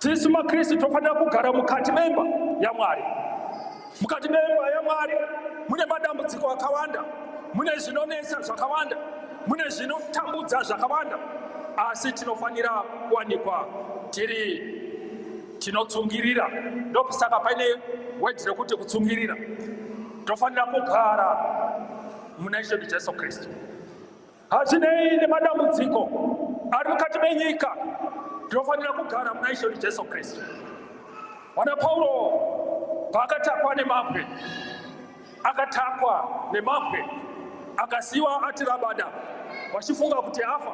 tisu maKristu tofanira kugara mukati memba yaMwari. Mukati memba yaMwari mune madambudziko akawanda, mune zvinonetsa zvakawanda, mune zvinotambudza zvakawanda, asi tinofanira kuwanikwa tinotsungirira. Ndokusaka paine wedhi rekuti kutsungirira. Tofanira kugara muna Ishe Jesu Kristu. Hazvinei nemadambudziko ari mukati menyika, tinofanira kugara muna Ishe Jesu Kristu. Wana Paulo paakatakwa nemabwe, akasiyiwa ati rabada, vachifunga kuti afa,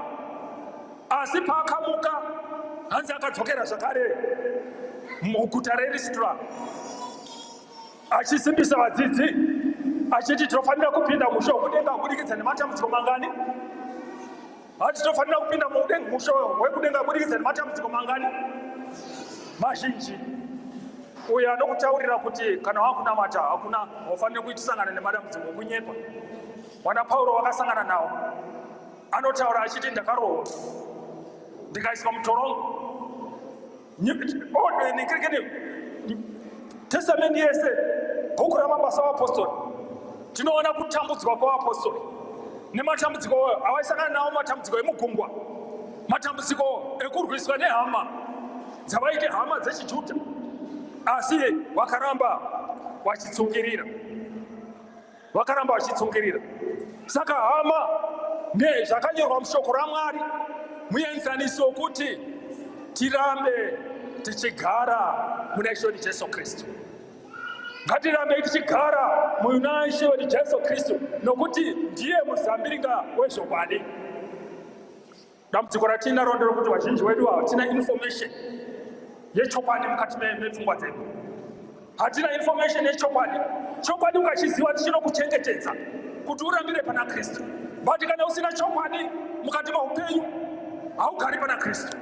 asi paakamuka hanzi akadzokera zvakare muguta reListra, achisimbisa vadzidzi achiti tinofanira kupinda musho wekudenga kubudikidza nematambudziko mangani. Hati tinofanira kupinda musho wekudenga kubudikidza nematambudziko mangani mazhinji. Uyo anokutaurira kuti kana wakunamata hakuna wafanira kuitisangana nemadambudziko kunyepa. Wana Paulo wakasangana nawo, anotaura achiti ndakarohwa ndikaiswa mutorongo. Testamenti yese, bhuku ramabasa aapostoli, tinoona kutambudzwa kwavaapostoli nematambudziko avaisangana nawo, matambudziko emugungwa, matambudziko ekurwiswa nehama dzavaiti hama dzechiJudha, asi vakaramba vachitsungirira. Saka hama nezvakanyorwa mushoko raMwari muenzaniso kuti tirambe tichigara muna Ishe Jesu Kristu. Ngatirambe tichigara muna Ishe Jesu Kristu, nokuti ndiye muzambiringa wezvokwadi. Dambudziko ratinaro nderokuti vazhinji vedu hatina information yechokwadi mukati mepfungwa dzedu. Hatina information yechokwadi. Chokwadi ukachiziva chinokuchengetedza kuti urambire pana Kristu. But kana usina chokwadi mukati meupenyu, haugari pana Kristu.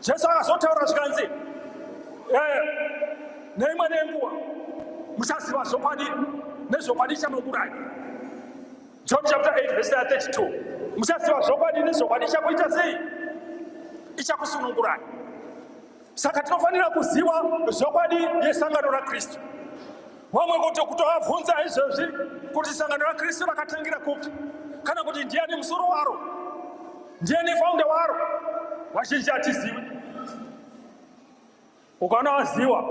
Jesu akazotaura zvikanzi, neimwe nenguva muchaziva zvokwadi, nezvokwadi chichamuuraya. John chapter 8 verse 32. Muchaziva zvokwadi, nezvokwadi chichakuita sei? Ichakusununguraya. Saka tinofanira kuziva zvokwadi yesangano raKristu. Vamwe kutovabvunza izvozvi kuti sangano raKristu rakatangira kupi, kana kuti ndiani musoro waro, ndiani founder waro, vazhinji hatizivi. Ukaona waziva,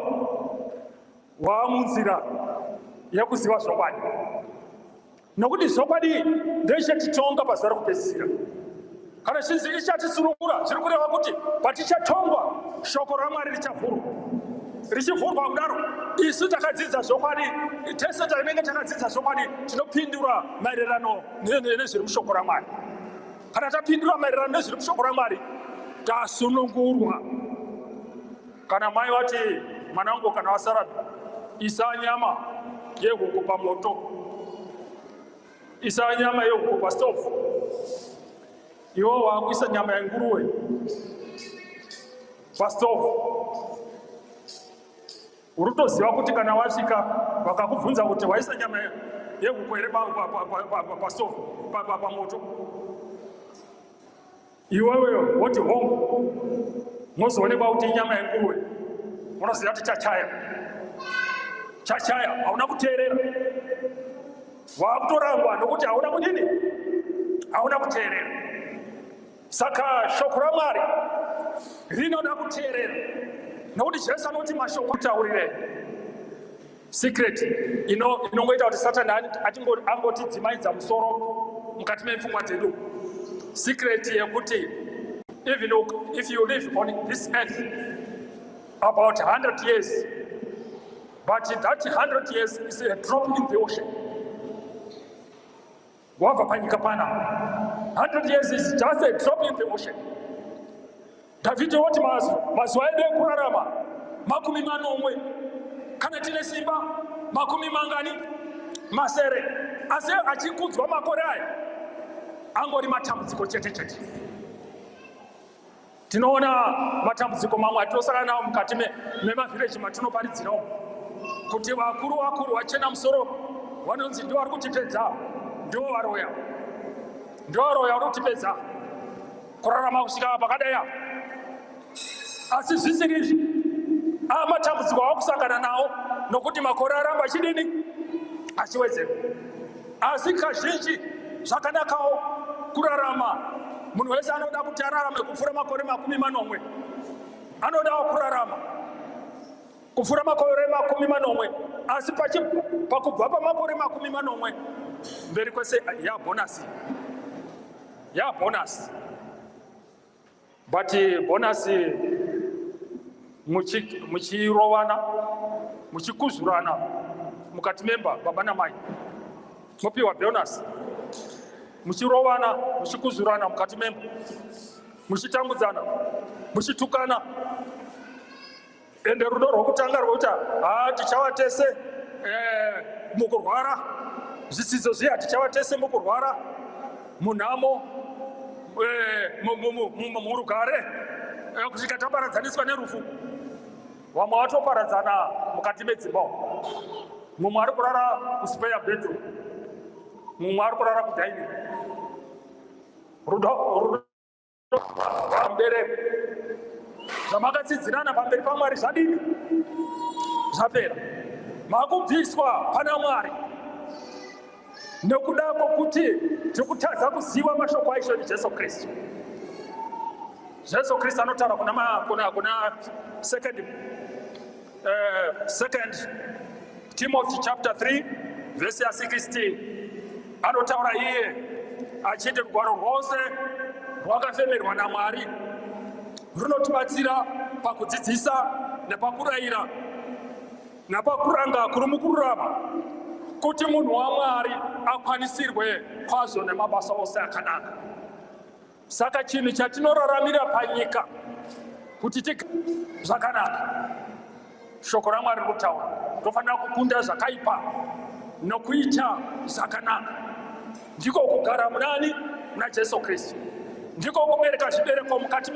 waamunzira yekuziva zvokwadi, nokuti zvokwadi ndoichatitonga pazuva rekupedzisira. Kana chinzi ichatisunungura, zviri kureva kuti patichatongwa shoko raMwari richivhurwa kudaro, isu takadzidza zvokwadi, tese tinenge takadzidza zvokwadi, tinopindura maererano nezviri mushoko raMwari. Kana tapindura maererano nezviri mushoko raMwari, tasunungurwa. Kana mai vati mwana wangu kana wasara isa nyama yehuku pamoto, isa nyama yehuku pastofu, iwo wakuisa nyama ya nguruwe pastofu, urutoziva kuti kana wasvika vakakubvunza kuti waisa nyama yehuku here pastofu pamoto, iweweyo woti hongu, mozoonekwa kuti inyama yenguruwe, unoziva kuti chachaya, hauna kuteerera. Wakutorangwa nokuti hauna kudini, hauna kuteerera. Saka shoko raMwari rinoda kuteerera, nokuti Jesu anoti mashoko kutaurire secret inongoita kuti Satani angotidzimaidza musoro mukati mepfungwa dzedu. Secret yekuti even if you live on this earth about 100 years, but that 100 years is a drop in the ocean. Wabva panyika pana, 100 years is just a drop in the ocean. Davhidhi wati mazuva edu ekurarama makumi manomwe, kana tine simba makumi mangani masere, asi achikudzwa makore aya angori matambudziko chete. Tinoona matambudziko mamwe atinosangana nawo mukati memavhireji matinoparidzirawo, kuti vakuru vachena musoro vanonzi ndivo vari kutipedza, ndivo varoya vari kutipedza kurarama kusvika pakadai. asi zvisiri izvi amatambudziko akusangana nawo nokuti makore aramba achidini achiwedzera. Asi kazhinji zvakanakawo kurarama. Munhu wese anoda kuti ararame kupfuura makore 40, anodawo kurarama kupfuura makore 40, asi pakubva pamakore 40 mberi kwese bonus. But bonus muchirovana muchikuzurana mukati memba baba namai mopiwa bonus. Muchirovana muchikuzurana mukati memba, muchitambudzana, muchitukana, ende rudo rwokutanga rwekuti tichavatese mukurwara, zvidzidzo zviya tichavatese mukurwara, munhamo, murugare, kusvika taparadzaniswa nerufu. Vamwe vatoparadzana mukati medzimba, mumwe ari kurara kuspare bedroom, mumwe ari kurara kudaini. Rudo pambereko zvamakatsidzirana pamberi paMwari zvadini? Zvapera. Makubviswa pana Mwari nekuda kwokuti tiri kutadza kuziva mashoko aishe Jesu Kristu. Jesu Kristu anotaura kuna second Timothy chapter 3 verse 16. Anotaura iye achiti rugwaro rwose rwakafemerwa naMwari runotibatsira pakudzidzisa nepakurayira napakuranga kuri mukururama, kuti munhu waMwari akwanisirwe kwazvo nemabasa ose akanaka. Saka chinhu chatinoraramira panyika kuti zvakanaka, shoko raMwari rinotaura tofanira kukunda zvakaipa nokuita zvakanaka. Ndiko kugara munani muna Jesu Kristu, ndiko kubereka zvibereko mukati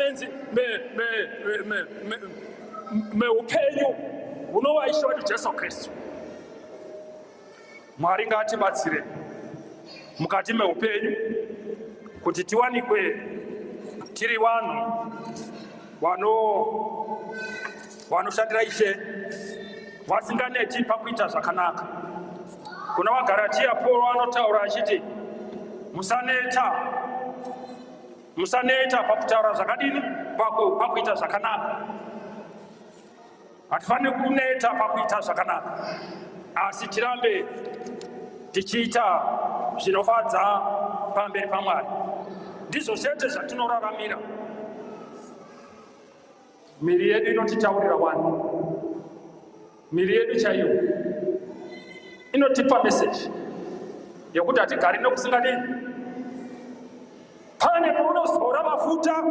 meupenyu hunova Ishe wedu Jesu Kristu. Mwari ngatibatsire mukati meupenyu kuti tiwanikwe tiri vanhu vanoshandira Ishe vasinganeti pakuita zvakanaka. Kuna vaGaratia Paul anotaura achiti musaneta pakutaura zvakadini, pakuita zvakanaka. Hatifaniri kuneta pakuita zvakanaka, asi tirambe tichiita zvinofadza pamberi paMwari. Ndizvo chete zvatinoraramira. Miri yedu inotitaurira vanhu, miri yedu chaiyo inotipa meseji yekuti hatigari nokusingadini. Pane paunozora mafuta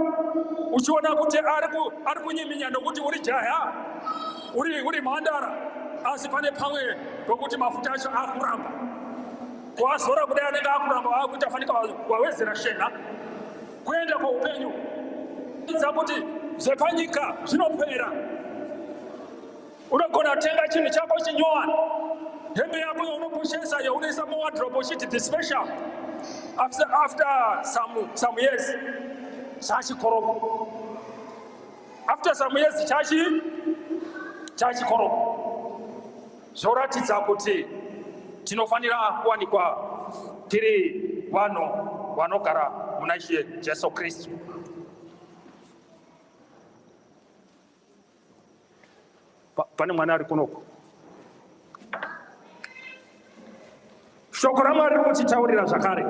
uchiona kuti ari kunyiminya nokuti uri jaya, uri mhandara, asi pane pamwe pokuti mafuta acho akuramba. Kuazora kudai anenge akuramba akuti afanika wawedzera shena kuenda kweupenyu. Idza kuti zvepanyika zvinopera. Unogona kutenga chinhu chako chinyowani, hembe yako yaunoposhesa yaunoisa muwardrobe uchiti the special, after some years chachikoromo, after some years chachikoromo. Zvoratidza kuti tinofanira kuwanikwa tiri vanhu vanogara muna Ishe Jesu Kristu. Pane mwana ari kunoko. Shoko raMwari rinotitaurira zvakare.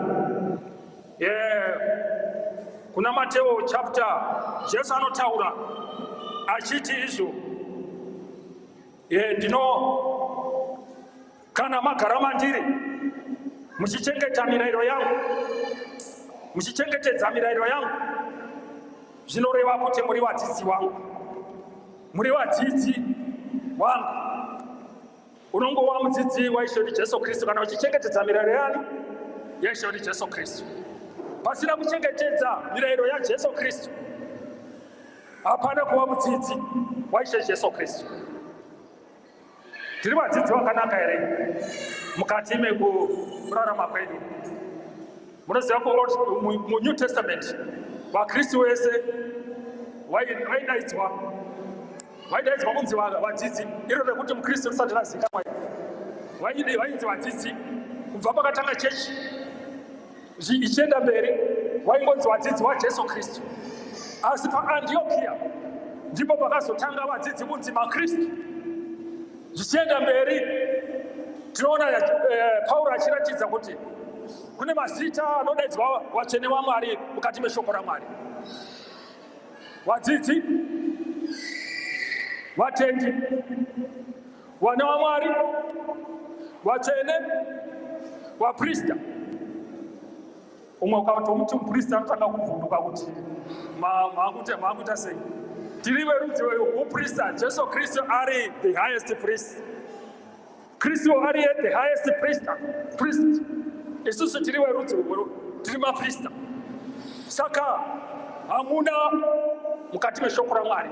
Kuna Mateo chapter, Jesu anotaura achiti izvo, kana magara mandiri muchichengeta mirayiro yangu, muchichengetedza mirayiro yangu, zvinoreva kuti muri vadzidzi vangu, muri vadzidzi wangu. Unongova mudzidzi waIshe wedu Jesu Kristu kana uchichengetedza mirayiro yani yaIshe wedu Jesu Kristu. Pasina kuchengetedza mirayiro yaJesu Kristu, hapana kuva mudzidzi waIshe Jesu Kristu. Tiri vadzidzi vakanaka here mukati mekurarama kwedu? Munoziva muNew Testament vaKristu vese waidaidzwa kunzi vadzidzi, iro rekuti mukristu risati razikanwa. Vainzi vadzidzi kubva pakatanga chechi ichienda mberi, waingonzi vadzidzi vaJesu Kristu. Asi paAndiokia ndipo pakazotanga vadzidzi kunzi maKristu. Zvichienda mberi tinoona Pauro achiratidza kuti kune mazita anodaidzwa vatsvene vaMwari mukati meshoko raMwari: vadzidzi, vatendi, vana vaMwari, vatsvene, vaprista. Umwe ukatomuti muprista anotanga kuvhunduka kuti maakuita sei? Tiri verudzi rweuprista. Jesu Kristu ari the highest priest. Kristu ari the highest priest. Isusu tiri verudzi tiri maprista. Saka hamuna mukati meshoko raMwari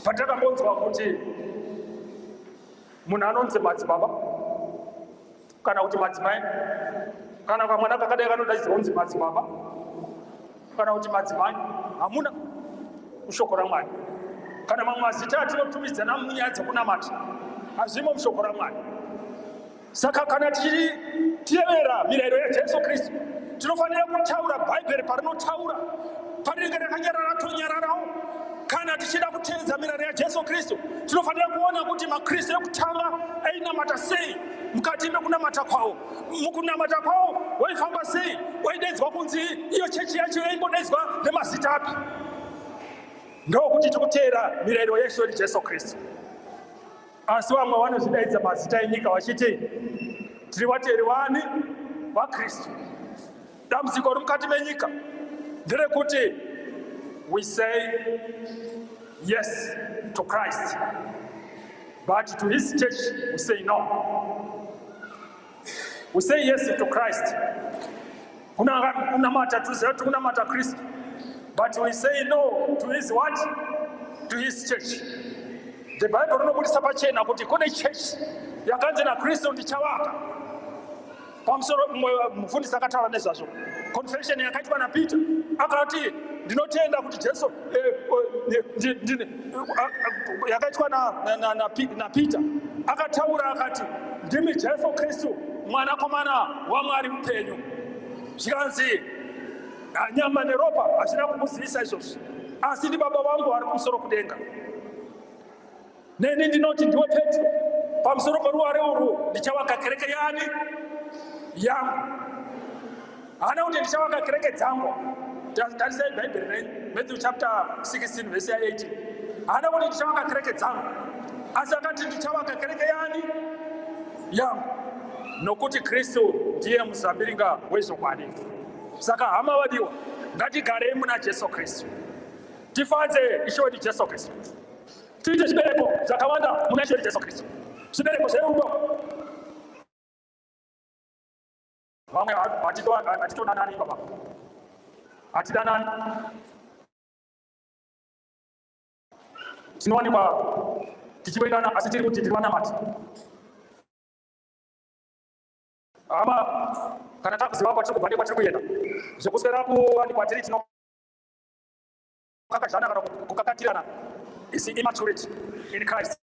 patakambonzwa kuti munhu anonzi madzibaba kana kuti madzimai, kana kamwana kakadai kanodaidzwa kunzi madzibaba kana kuti madzimai. Hamuna mushoko raMwari. Kana mamwe mazita atinotumidzana munyaya dzekunamata hazvimo mushoko raMwari. Saka kana tichitevera mirayiro yaJesu Kristu, tinofanira kutaura Bhaibheri parinotaura, parinenge rakanyarara tonyararawo. Kana tichida kuteedza mirayiro yaJesu Kristu, tinofanira kuona kuti maKristu ekutanga ainamata sei mukati mekunamata kwawo. Mukunamata kwawo waifamba sei? Waidaidzwa kunzi iyo chechi yacho yaingodaidzwa nemazita api? Ndokuti tikuteera mirayiro yesu Jesu Kristu. Asi vamwe vanozvidaidza mazita enyika vachiti tiri vateeri vani vaKristu. Dambudziko romukati menyika nderekuti we say yes to Christ, but to his church we say no. We say yes to Christ. Kunamata tuzetu kunamata Kristu, but we say no to his what? To his church. The Bible rinobudisa pachena kuti kune church yakanzi naKristu ndichavaka. Pamusoro mufundisi akataura nezvazvo. Confession yakaitwa naPeter akati ndinotenda kuti Jesu yakaitwa naPeter akataura akati ndimi Jesu Kristu mwanakomana waMwari mupenyu. Zvikanzi nyama neropa hazvina kukuzivisa izvozvo, asi ndi Baba vangu vari kumusoro kudenga. Neni ndinoti ndiwe Petro, pamusoro peruware urwu ndichavaka kereke yani? Yangu. Hana kuti ndichavaka kereke dzangu. Tarisai Bhaibheri renyu, Matthew chapter 16 verse 18. Hana kuti ndichavaka kereke dzangu, asi akati ndichavaka kereke yani? Yangu. Nokuti Kristu ndiye muzambiringa wezvokwadi. Saka hama vadiwa, ngatigarei muna Jesu Kristu. Tifadze ishori Jesu Kristu. Tiite zvibereko zvakawanda muna ishori Jesu Kristu. Zvibereko zverudo. Vamwe hatitonanani baba. Hatidanani. Tinowanikwa tichivoirana asi tiri kuti tiri vanamati. Hama kana takuziva kwatiri kubva nekwatiri kuenda, zvekuswera kuwanikwa tiri tinokakazhana kana kukakatirana is immaturity in Christ.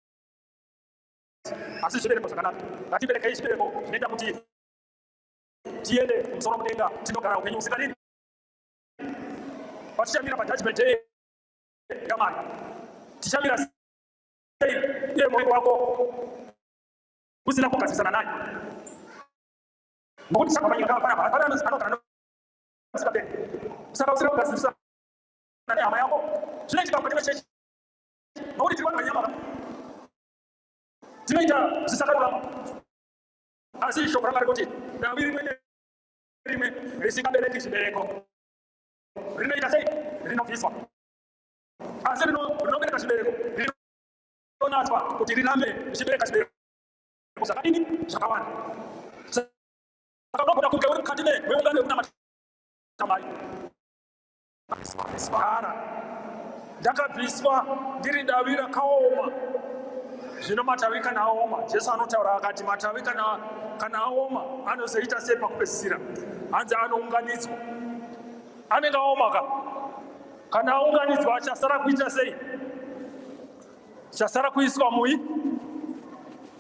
Asi zvibereko zvakanaka. Ngatiberekei zvibereko zvinoita kuti tiende kumusoro mudenga tinogara upenyu usingadini. Patichamira pajudgment day yaMwari, tichamira sei iye mwoyo wako usina kugadzisana naye. Nokuti chakapanyika pana anogara saka usina kugadzisana nehama yako zvinoitika mukati mechechi. Nokuti tiri vanhu vanyama, tinoita zvisakarurama. Asi shoko raMwari kuti davi rimwe nerimwe risingabereki zvibereko rinoita sei? Rinobviswa. Asi rinobereka zvibereko rinonatswa kuti rirambe richibereka zvibereko zvakadini? Zvakawanda. Saka unogona kunge uri mukati meungano yekunamata Mwari. Ndakabviswa ndiri davi rakaoma. Zvino matavi kana aoma, Jesu anotaura akati matavi kana aoma anozoita sei pakupedzisira? Hanzi anounganidzwa. Anenge aomaka. kana aunganidzwa chasara kuita sei? Chasara kuiswa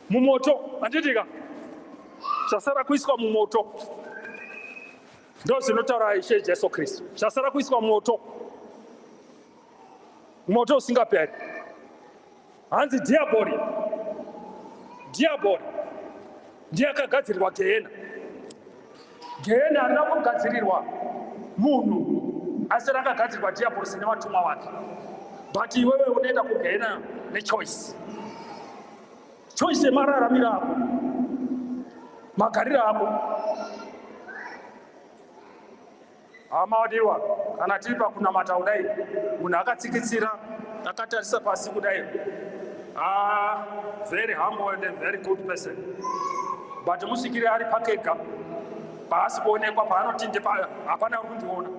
mumoto, handitika? Chasara kuiswa mumoto. Ndo zvinotaura Ishe Jesu Kristu. Chasara kuiswa mumoto, moto usingaperi. Hanzi diaboli ndiye akagadzirirwa Gehena. Gehena harina kugadzirirwa munhu, asi rakagadzirirwa diaboli nevatumwa vake. But iwewe unoenda kuGehena nechoice. Choice yemararamiro ako, magariro ako. Amadiwa, kana tiripa kunamata kudai, munhu akatsikitsira, akatarisa pasi kudai. Very humble and a very good person. But musikiri ari pakega, paasi kuonekwa paanoti hapana kundiona.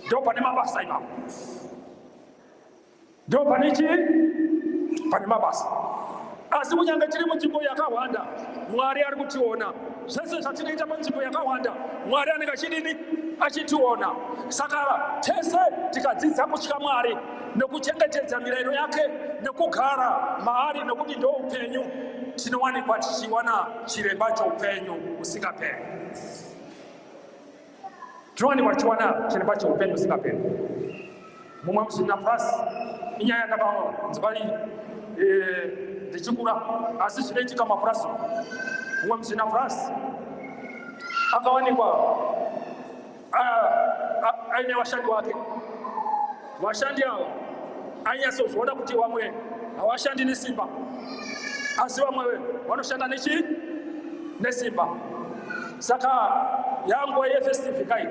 Ndo pane mabasa ipapo. Ndo pane mabasa. Asi kunyange tiri munzvimbo yakawanda, Mwari ari kutiona. Zvese zvatinoita panzvimbo yakawanda, Mwari anenge achitiona. Saka tese tikadzidza kutya Mwari nekuchengetedza mirayiro yake nekugara maari, nekuti ndo upenyu, tinowanikwa tichiwana chiremba choupenyu usingaperi. Tinowanikwa tichiwana chiremba choupenyu usingaperi. Mumwe musina plus inyaya yakabanzwa ndichikura, asi zvinoitika mapurazi. Mumwe musina plus akawanikwa aine vashandi vake. Vashandi avo ainyatsozviona kuti vamwe havashandi nesimba, asi vamwe vanoshanda nesimba. Saka yanguva yefestive kai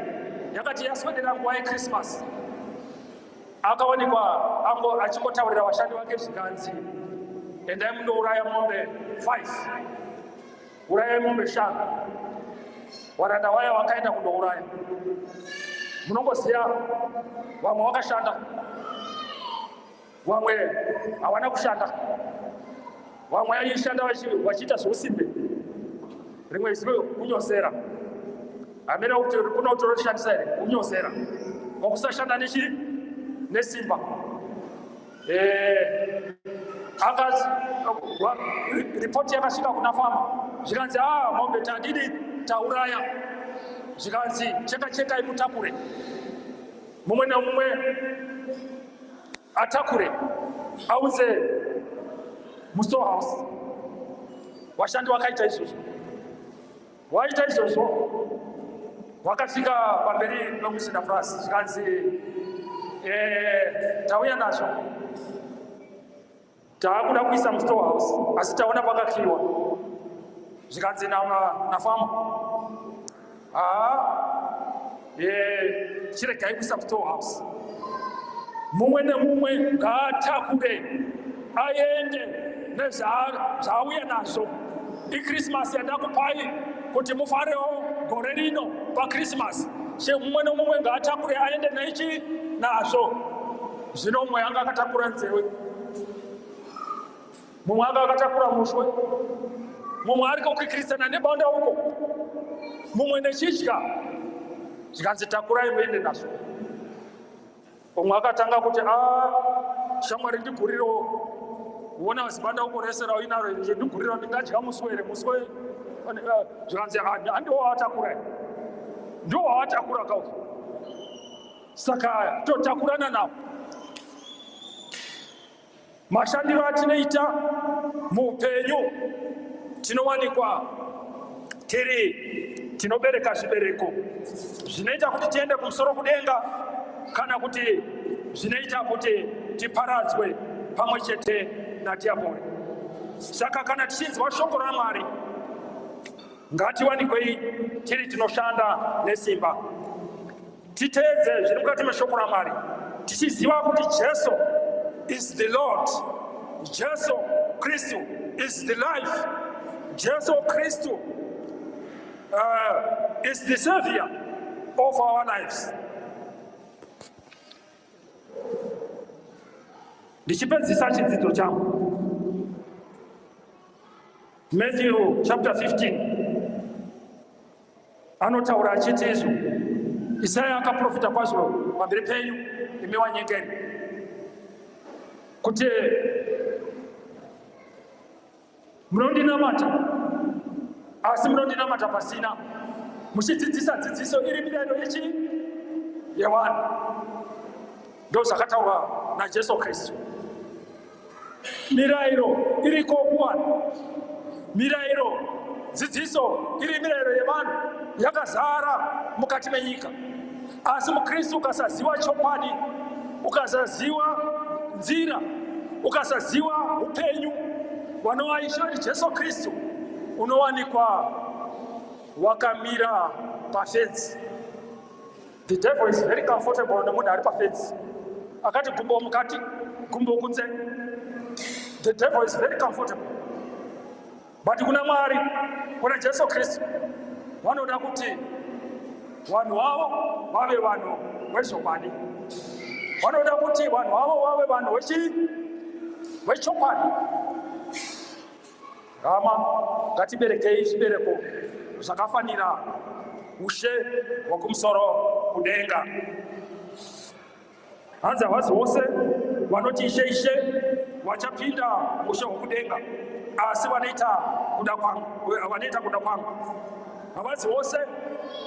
yakati yaswedera nguva yeChristmas, akawanikwa ango achingotaurira vashandi vake zvikanzi, endai mundouraya mombe 5, urayai mombe 5. Varanda vaya vakaenda kundouraya. Munongoziva vamwe vakashanda, vamwe havana kushanda. Vamwe vaishanda vachiita zvousimbe, rimwe zive kunyosera. Hamena kuti kuna kuti rorishandisa here, kunyosera vakusashanda nesimba. Ripoti yakasvika kuna fama, zvikanzi mombe tadini tauraya, zvikanzi chekai mutakure, mumwe nemumwe atakure aunze mustorehouse. Vashandi vakaita izvozvo. Vaita izvozvo, vakasvika pamberi pemusina plus, zvikanzi tauya nazvo, taakuda kuisa mustorehouse, asi taona pakakiwa. Zvikanzi nafamu, chiregai kuisa mustorehouse. Mumwe nemumwe ngaatakure aende nezvaauya nazvo. IChristmas yandakupai kuti mufarewo gore rino paChristmas. Mumwe nemumwe ngaatakure aende nazvo. Zvino mumwe anga akatakura nzeve, mumwe anga akatakura mushwe, mumwe ari kukristana nebanda uko, mumwe nechidya. Zvikanzi takurai muende nazvo. Umwe akatanga kuti shamwari ndigurirewo, uona zibanda uko rese rainaro ndigurira, ndingadya muswe. Zvikanzi ndiwo waatakura kauka. Saka totakurana nawo. Mashandiro atinoita muupenyu, tinowanikwa tinobereka zvibereko zvinoita kuti tiende kumusoro kudenga, kana kuti zvinoita kuti tiparadzwe pamwe chete nadiabhori. Saka kana tichinzwa shoko raMwari, ngatiwanikwei tiri tinoshanda nesimba, titeedze zviri mukati meshoko raMwari, tichiziva kuti Jesu is the Lord, Jesu Kristu is the life, Jesu Kristu is the Savior of our lives. Ndichipedzisa chidzidzo changu, Matthew chapter 15 anotaura achiti izvo. Isaya akaprofita kwazvo pamberi penyu, imi wanyengeri kuti munondinamata asi munondinamata pasina muchidzidzisa dzidziso iri mirayiro yevanhu. Ndo zvakataurwa naJesu Kristu. Mirayiro iriko kuvanhu, mirayiro dzidziso iri mirayiro yevanhu yakazara mukati menyika. Asi muKristu ukasaziva chokwadi, ukasaziva nzira, ukasaziva upenyu hwanowaishwa naJesu Kristu, unowanikwa wakamira pafenzi. The devil is very comfortable nomunhu ari pafenzi. Akati gumbo mukati, gumbo kunze. The devil is very comfortable. But kuna Mwari, kuna Jesu Kristu, vanoda kuti vanhu vavo vave vanhu vechokwadi. Vanoda kuti vanhu vavo vave vanhu vechokwadi. Rama, ngatiberekei zvibereko zvakafanira ushe hwekumusoro kudenga. Hanzi havasi vose vanoti ishe vachapinda ushe hwekudenga, asi vanoita kuda kwangu. Havasi vose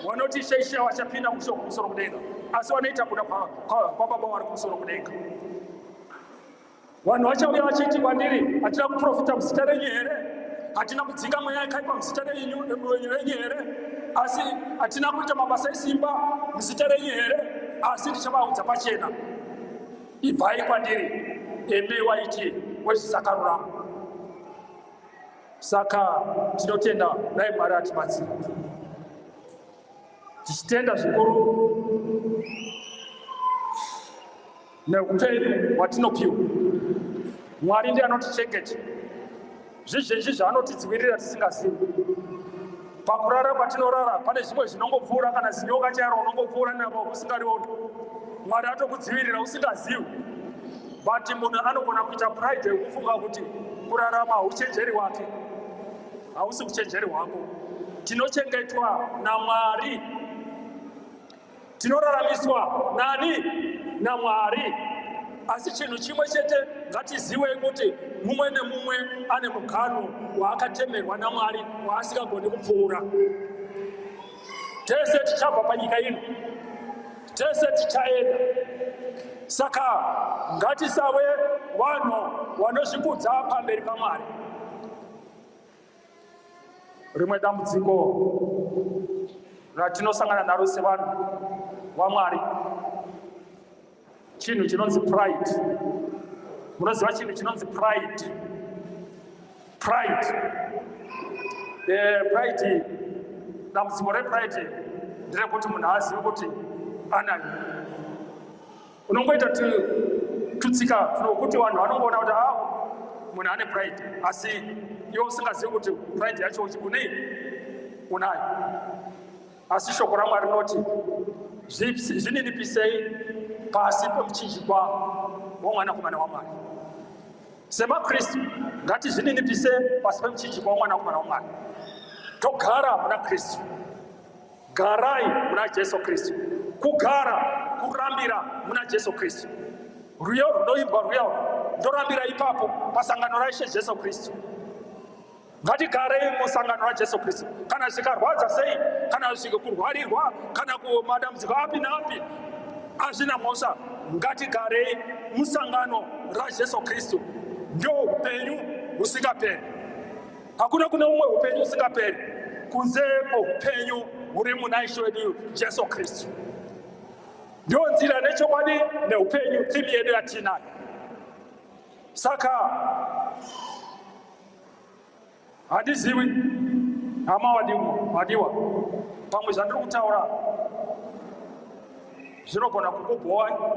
vanoti ishe vachapinda ushe hwekumusoro kudenga, asi vanoita kuda kwababa vari kumusoro kudenga. Vanhu vachauya vachiti kwandiri, hatina kuprofita muzita renyu here, hatina kudzinga mweya yakaipa muzita renyu here, asi hatina kuita mabasa esimba muzita renyu here, asi ndichavaudza pachena, ibvai kwandiri, imi waiti wezvisakarurama. Saka tinotenda dai Mwari atibatsira. Tichitenda zvikuru neupenyu hwatinopiwa. Mwari ndiye anotichengeta. Zvizhinji zvaanotidzivirira tisingazivi. Pakurara kwatinorara pane zvimwe zvinongopfuura, kana zinyoka chairo unongopfuura napo usingarioni. Mwari atokudzivirira usingazivi. But munhu anogona kuita pride yekufunga kuti kurarama uchenjeri hwake. Hausi uchenjeri hwako. Tinochengetwa naMwari. Tinoraramiswa nani? naMwari. Asi chinhu chimwe chete ngatizive kuti mumwe nemumwe ane mugano waakatemerwa naMwari waasingagoni kupfuura. Tese tichabva panyika ino, tese tichaenda. Saka ngatisave vanhu vanozvikudza pamberi paMwari. Rimwe dambudziko ratinosangana naro sevanhu vaMwari chinhu chinonzi pride. Munoziva chinhu chinonzi pride? Pride, dambudziko repride nderekuti munhu azive kuti anayo. Unongoita tutsika tunokuti vanhu vanongoona kuti munhu ane pride, asi iwe usingazivi kuti pride yacho unayo. Asi shoko raMwari rinoti zvininipisei pasi pemuchinjikwa womwanakomana waMwari. SemaKristu ngatizvininipise pasi pemuchinjikwa womwanakomana waMwari. Togara muna Kristu. Garai muna Jesu Kristu. Kugara, kurambira muna Jesu Kristu. Ruyo runoimbwa ruyo ndorambira ipapo pasangano raIshe Jesu Kristu. Ngatigarei musangano raJesu Kristu. Kana zvikarwadza sei, kana zvikurwarirwa, kana kumadambudziko api naapi, hazvina mhosva. Ngatigarei musangano raJesu Kristu. Ndio upenyu husingaperi. Hakuna kuna umwe upenyu husingaperi kunze koupenyu huri muna Ishe wedu Jesu Kristu. Ndio nzira nechokwadi neupenyu, timi yedu yatinayo. Saka handizivi hama wadiwa, pamwe zvandiri kutaura zvinogona kukubhova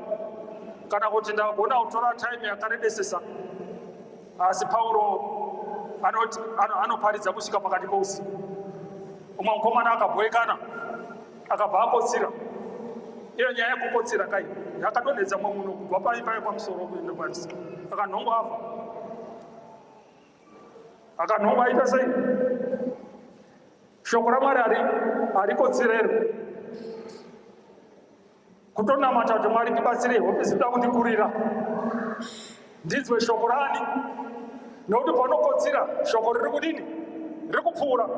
kana kuti ndagona kutora time yakarebesesa. Asi Pauro anoparidza kusvika pakati pousiku. Umwe mukomana akabwekana akabva akotsira. Iyo nyaya yekukotsira kai yakadonhedza mumwe munhu kubva paipai pamusoro kuenda pasi, akanhongo afa. Akanhongo aita sei? Shoko raMwari harikotsirerwi. kutonamata kuti Mwari ndibatsire hope zinoda kundikurira ndinzwe shoko rani, nokuti panokotsira shoko riri kudini, riri kupfuura.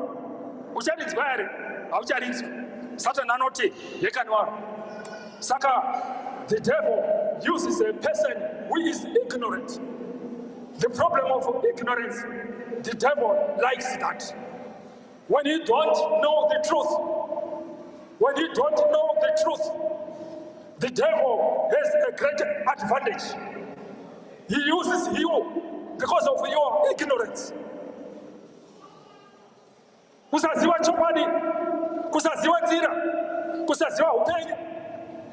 Ucharinzwa here? Haucharinzwi. Satan anoti yekanwa. Saka the devil uses a person who is ignorant. The problem of ignorance, the devil likes that. When you don't know the truth, when you don't know the truth, the devil has a great advantage. He uses you because of your ignorance. Kusaziwa chokwadi, kusaziwa nzira, kusaziwa upenyu.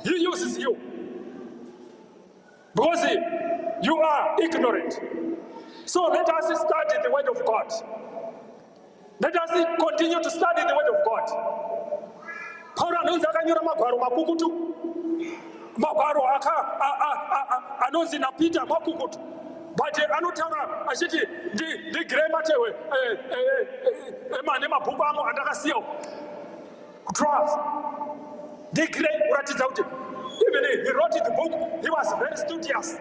He uses you because you are ignorant. So let us study the word of God. Let us continue to study the word of God. Paul anonzi akanyora magwaro makukutu, magwaro anonzi naPeter makukutu, but anotaura achiti ndigire matewe emane mabhuku angu andakasiyawo kutrust. Ndigire uratidza kuti even he wrote the book, he was very studious.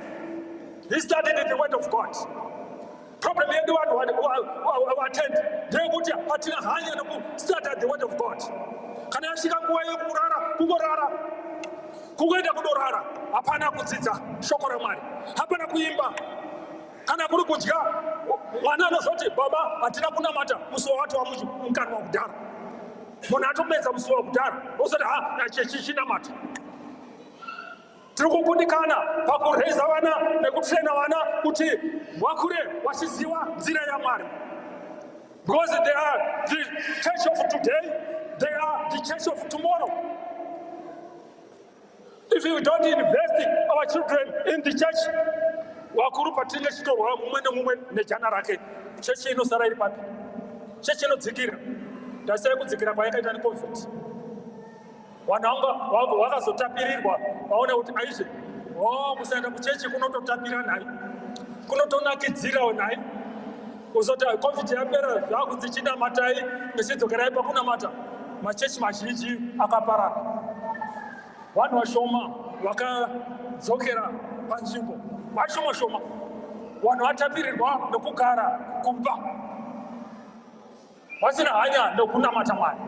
He studied the word of God. Problem yedu vanhu attend ndeyekuti hatina hanya nokustudy the word of God. Kana yasvika nguva yekurara, kungorara, kungoenda kundorara, hapana kudzidza shoko raMwari, hapana kuimba. Kana kuri kudya, mwana anozoti baba hatina kunamata musi wawati wamukani wakudhara. Munhu atomedza musi wakudhara ozoti chinamata. Tiri kukundikana pakureza vana nekutraina vana kuti vakure vachiziva nzira yaMwari. Because they are the church of today, they are the church of tomorrow. If we don't invest our children in the church, vakuru patinge chitorwa mumwe nemumwe nejana rake, chechi inosara iri papi? Chechi inodzikira. Tasai kudzikira kwayakaita neCOVID. Vanhu vakazotapirirwa vaona kuti aizve kusaenda kuchechi kunototapira nhai, kunotonakidzirawo nhai. Kuzoti COVID yapera zvakunzi chinamatai nesidzokerai pakunamata, machechi mazhinji akaparara. Vanhu vashoma vakadzokera panzvimbo, vashoma shoma. Vanhu vatapirirwa nokugara kumba, vasina hanya nokunamata Mwari.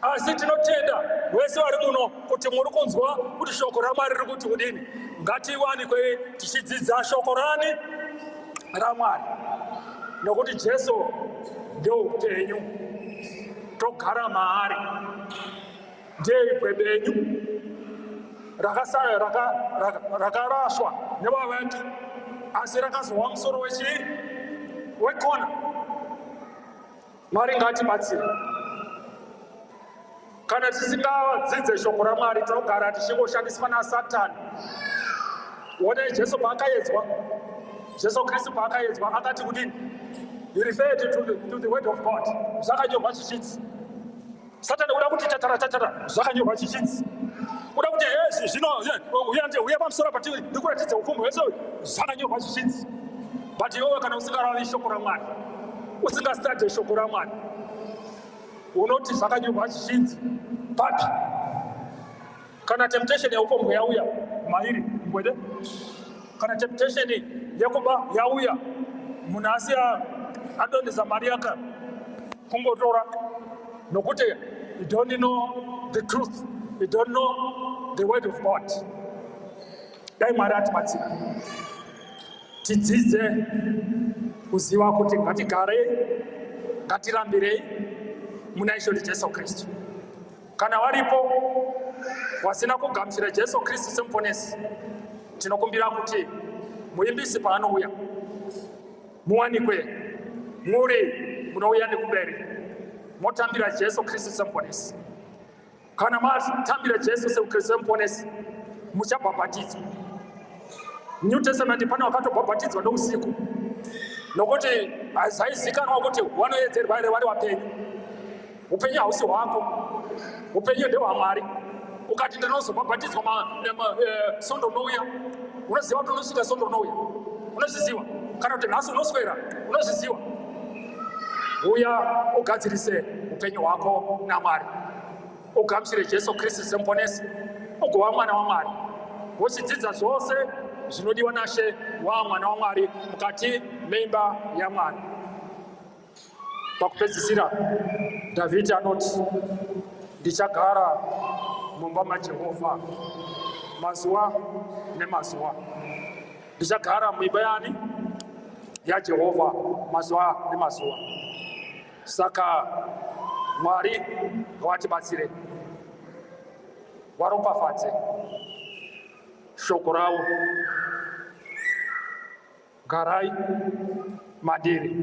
Asi tinotenda wese vari muno kuti muri kunzwa kuti shoko raMwari riri kuti kudini. Ngatiwanikwe tichidzidza shoko rani raMwari, nokuti Jesu ndeupenyu, togara maari, ndiye gwebenyu rakaraswa nevavengi, asi rakazowa musoro wekona. Mwari ngatibatsire. Kana tisingadzidze shoko raMwari, tinogara tichingoshandiswa naSatani. Wone Jesu paakaedzwa, Jesu Kristu paakaedzwa akati kudini? He referred to the word of God. Zvakanyorwa zvichinzi. Satani uda kuti tatara zvakanyorwa zvichinzi. Uda kuti zvino uya pamusoro patiri ndikuratidza ufungu hwese zvakanyorwa zvichinzi. But iwewe kana usingaravi shoko raMwari, usingastudy shoko raMwari, unoti zvakanyorwa zvichinzi papi? Kana temptation yaukombo yauya mairi ngwede, kana temptation yekuba yauya, munhu asi adonhedza mari yake kungotora, nokuti you don't know the truth, you don't know the word of God. Dai Mwari atibatsira tidzidze kuziva kuti ngatigarei, ngatirambirei muna Ishe Jesu Kristu. Kana varipo vasina kugamuchira Jesu Kristu semuponesi, tinokumbira kuti muimbisi paanouya muwanikwe muri munouya nekuberi motambira Jesu Kristu semuponesi. Kana matambira Jesu semuponesi, muchabhabhatidzwa. New Testament pane vakatobhabhatidzwa nousiku, nokuti zaizikanwa kuti vanoedzerwa here vari vapenyu. Upenyu hausi hwako, upenyu ndehwaMwari. Ukati ndinozobhabhatidzwa sondo nouya, unoziva kuti unosvika sondo nouya, unozviziva. Kana kuti nhasi unoswera, unozviziva. Uya ugadzirise upenyu hwako naMwari, ugamuchire Jesu Kristu semuponesi, okuva mwana wamwari wochidzidza zvose zvinodiwa nashe wa mwana wamwari mukati meimba yamwari. Pakupedzisira, Dhavhidhi anoti, ndichagara mumba maJehovha mazuva nemazuva. Ndichagara muimba yani yaJehovha mazuva nemazuva. Saka Mwari ngawatibatsire, waropafadze shoko rawo. Garai madiri.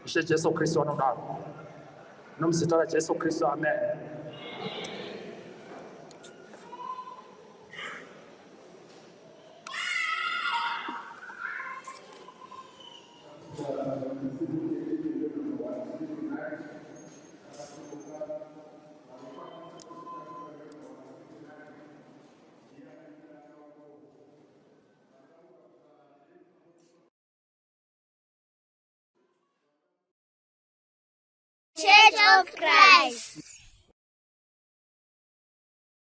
Ishe Jesu Kristo anodaro. Nomuzita raJesu Kristo, amen. Church of Christ.